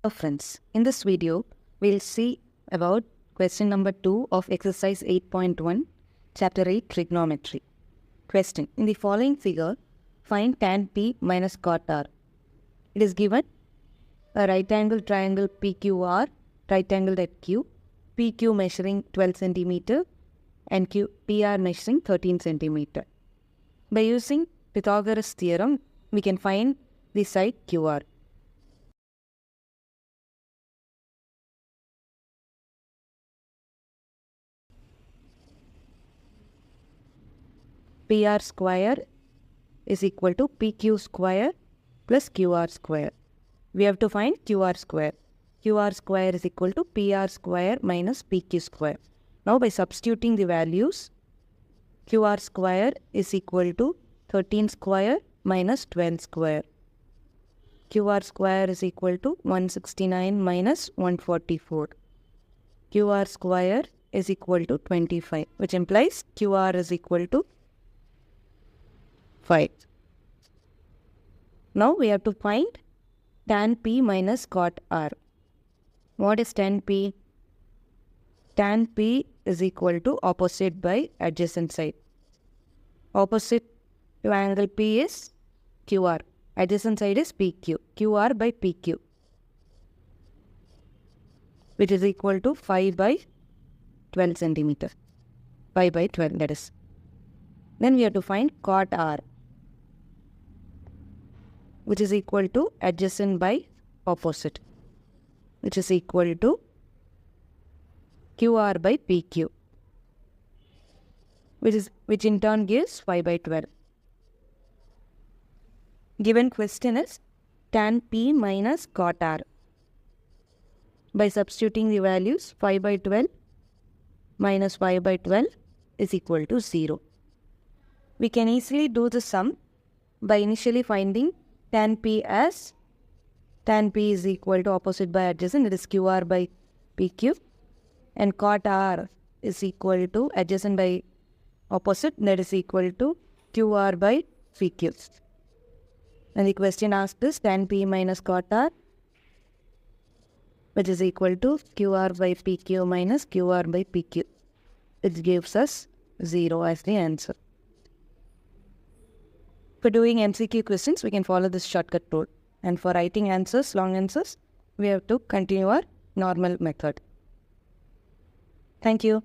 So friends, in this video, we'll see about question number 2 of exercise 8.1, chapter 8, trigonometry. Question: in the following figure, find tan P minus cot R. It is given a right angle triangle PQR, right angled at Q, PQ measuring 12 cm and PR measuring 13 cm. By using Pythagoras theorem, we can find the side QR. PR square is equal to PQ square plus QR square. We have to find QR square. QR square is equal to PR square minus PQ square. Now by substituting the values, QR square is equal to 13 square minus 12 square. QR square is equal to 169 minus 144. QR square is equal to 25, which implies QR is equal to 5. Now we have to find tan P minus cot R. What is tan P? Tan P is equal to opposite by adjacent side. Opposite to angle P is QR. Adjacent side is PQ. QR by PQ, which is equal to 5 by 12 centimeter. 5 by 12, that is. Then we have to find cot R, which is equal to adjacent by opposite, which is equal to QR by PQ, which in turn gives 5 by 12. Given question is tan P minus cot R. By substituting the values, 5 by 12 minus 5 by 12 is equal to 0. We can easily do the sum by initially finding tan P as tan P is equal to opposite by adjacent, that is QR by PQ, and cot R is equal to adjacent by opposite, that is equal to QR by PQ. And the question asked is tan P minus cot R, which is equal to QR by PQ minus QR by PQ. It gives us 0 as the answer. For doing MCQ questions, we can follow this shortcut rule. And for writing answers, long answers, we have to continue our normal method. Thank you.